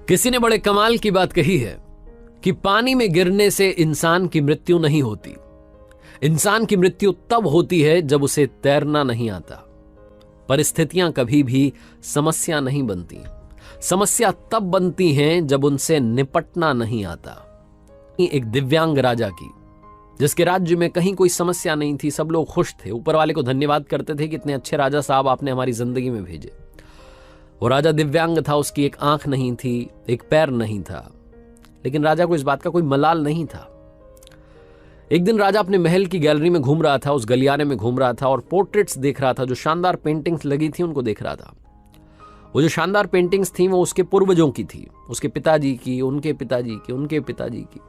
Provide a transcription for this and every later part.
किसी ने बड़े कमाल की बात कही है कि पानी में गिरने से इंसान की मृत्यु नहीं होती। इंसान की मृत्यु तब होती है जब उसे तैरना नहीं आता। परिस्थितियां कभी भी समस्या नहीं बनती। समस्या तब बनती हैं जब उनसे निपटना नहीं आता। एक दिव्यांग राजा की, जिसके राज्य में कहीं कोई समस्या नहीं थी, सब लोग खुश थे, ऊपर वाले को धन्यवाद करते थे कि इतने अच्छे राजा साहब आपने हमारी जिंदगी में भेजे। वो राजा दिव्यांग था, उसकी एक आंख नहीं थी, एक पैर नहीं था, लेकिन राजा को इस बात का कोई मलाल नहीं था। एक दिन राजा अपने महल की गैलरी में घूम रहा था, उस गलियारे में घूम रहा था और पोर्ट्रेट्स देख रहा था। जो शानदार पेंटिंग्स लगी थी उनको देख रहा था। वो जो शानदार पेंटिंग्स थी वो उसके पूर्वजों की थी, उसके पिताजी की, उनके पिताजी की, उनके पिताजी की।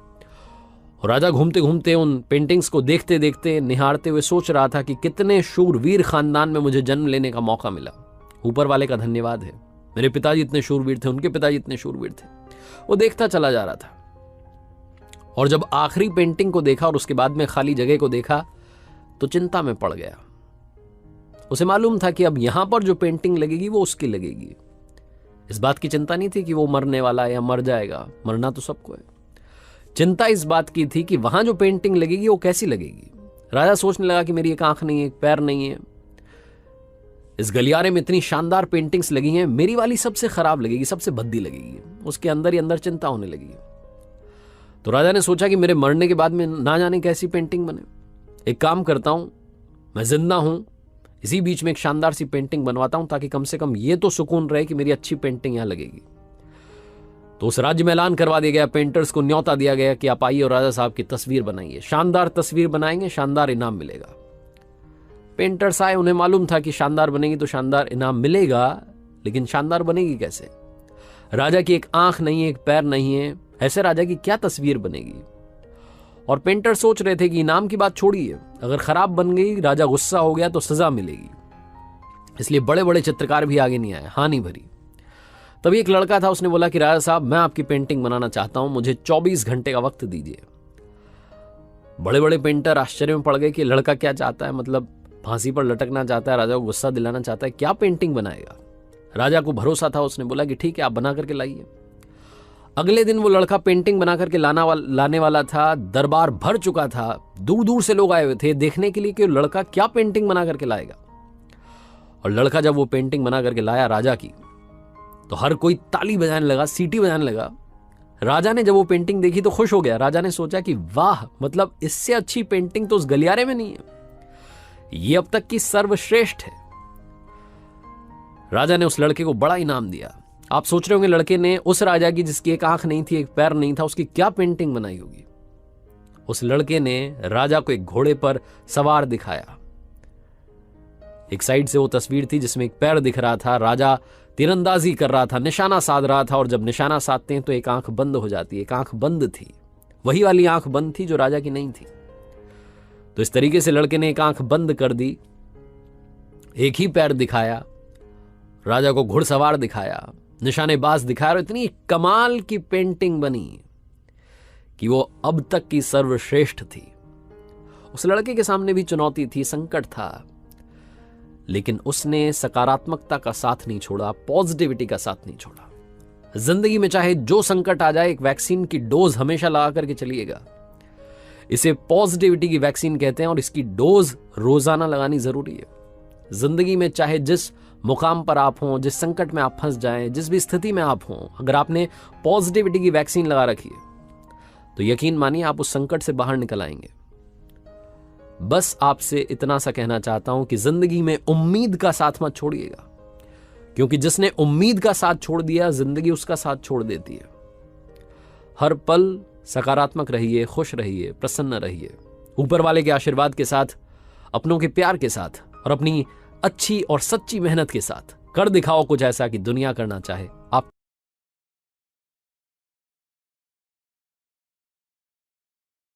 और राजा घूमते घूमते उन पेंटिंग्स को देखते देखते, निहारते हुए सोच रहा था कि कितने शूरवीर खानदान में मुझे जन्म लेने का मौका मिला। ऊपर वाले का धन्यवाद है, मेरे पिताजी इतने शूरवीर थे, उनके पिताजी इतने शूरवीर थे। वो देखता चला जा रहा था और जब आखिरी पेंटिंग को देखा और उसके बाद में खाली जगह को देखा तो चिंता में पड़ गया। उसे मालूम था कि अब यहां पर जो पेंटिंग लगेगी वो उसकी लगेगी। इस बात की चिंता नहीं थी कि वो मरने वाला है या मर जाएगा, मरना तो सबको है। चिंता इस बात की थी कि वहां जो पेंटिंग लगेगी वो कैसी लगेगी। राजा सोचने लगा कि मेरी एक आंख नहीं है, एक पैर नहीं है, इस गलियारे में इतनी शानदार पेंटिंग्स लगी हैं, मेरी वाली सबसे खराब लगेगी, सबसे भद्दी लगेगी। उसके अंदर ही अंदर चिंता होने लगी। तो राजा ने सोचा कि मेरे मरने के बाद में ना जाने कैसी पेंटिंग बने। एक काम करता हूं, मैं जिंदा हूं, इसी बीच में एक शानदार सी पेंटिंग बनवाता हूं ताकि कम से कम ये तो सुकून रहे कि मेरी अच्छी पेंटिंग यहां लगेगी। तो उस राज्य में ऐलान करवा दिया गया, पेंटर्स को न्योता दिया गया कि आप आइए और राजा साहब की तस्वीर बनाइए, शानदार तस्वीर बनाएंगे, शानदार इनाम मिलेगा। पेंटर्स आए, उन्हें मालूम था कि शानदार बनेगी तो शानदार इनाम मिलेगा, लेकिन शानदार बनेगी कैसे? राजा की एक आंख नहीं है, एक पैर नहीं है, ऐसे राजा की क्या तस्वीर बनेगी? और पेंटर सोच रहे थे कि इनाम की बात छोड़िए, अगर खराब बन गई, राजा गुस्सा हो गया तो सजा मिलेगी। इसलिए बड़े बड़े चित्रकार भी आगे नहीं आए, हानि भरी। तभी एक लड़का था, उसने बोला कि राजा साहब मैं आपकी पेंटिंग बनाना चाहता हूं, मुझे 24 घंटे का वक्त दीजिए। बड़े बड़े पेंटर आश्चर्य में पड़ गए कि लड़का क्या चाहता है, मतलब फांसी पर लटकना चाहता है, राजा को गुस्सा दिलाना चाहता है, क्या पेंटिंग बनाएगा? राजा को भरोसा था, उसने बोला कि ठीक है आप बना करके लाइए। अगले दिन वो लड़का पेंटिंग बना करके लाने वाला था। दरबार भर चुका था, दूर दूर से लोग आए हुए थे देखने के लिए कि लड़का क्या पेंटिंग बना करके लाएगा। और लड़का जब वो पेंटिंग बना करके लाया राजा की, तो हर कोई ताली बजाने लगा, सीटी बजाने लगा। राजा ने जब वो पेंटिंग देखी तो खुश हो गया। राजा ने सोचा कि वाह, मतलब इससे अच्छी पेंटिंग तो उस गलियारे में नहीं है, ये अब तक की सर्वश्रेष्ठ है। राजा ने उस लड़के को बड़ा इनाम दिया। आप सोच रहे होंगे लड़के ने उस राजा की जिसकी एक आंख नहीं थी, एक पैर नहीं था, उसकी क्या पेंटिंग बनाई होगी। उस लड़के ने राजा को एक घोड़े पर सवार दिखाया। एक साइड से वो तस्वीर थी जिसमें एक पैर दिख रहा था, राजा तीरंदाजी कर रहा था, निशाना साध रहा था, और जब निशाना साधते हैं तो एक आंख बंद हो जाती है। एक आंख बंद थी, वही वाली आंख बंद थी जो राजा की नहीं थी। तो इस तरीके से लड़के ने एक आंख बंद कर दी, एक ही पैर दिखाया, राजा को घुड़सवार दिखाया, निशानेबाज दिखाया, और इतनी कमाल की पेंटिंग बनी कि वो अब तक की सर्वश्रेष्ठ थी। उस लड़के के सामने भी चुनौती थी, संकट था, लेकिन उसने सकारात्मकता का साथ नहीं छोड़ा, पॉजिटिविटी का साथ नहीं छोड़ा। जिंदगी में चाहे जो संकट आ जाए, एक वैक्सीन की डोज हमेशा लगा करके चलिएगा। इसे पॉजिटिविटी की वैक्सीन कहते हैं और इसकी डोज रोजाना लगानी जरूरी है। जिंदगी में चाहे जिस मुकाम पर आप हों, जिस संकट में आप फंस जाएं, जिस भी स्थिति में आप हों, अगर आपने पॉजिटिविटी की वैक्सीन लगा रखी है तो यकीन मानिए आप उस संकट से बाहर निकल आएंगे। बस आपसे इतना सा कहना चाहता हूं कि जिंदगी में उम्मीद का साथ मत छोड़िएगा, क्योंकि जिसने उम्मीद का साथ छोड़ दिया, जिंदगी उसका साथ छोड़ देती है। हर पल सकारात्मक रहिए, खुश रहिए, प्रसन्न रहिए, ऊपर वाले के आशीर्वाद के साथ, अपनों के प्यार के साथ और अपनी अच्छी और सच्ची मेहनत के साथ कर दिखाओ कुछ ऐसा कि दुनिया करना चाहे।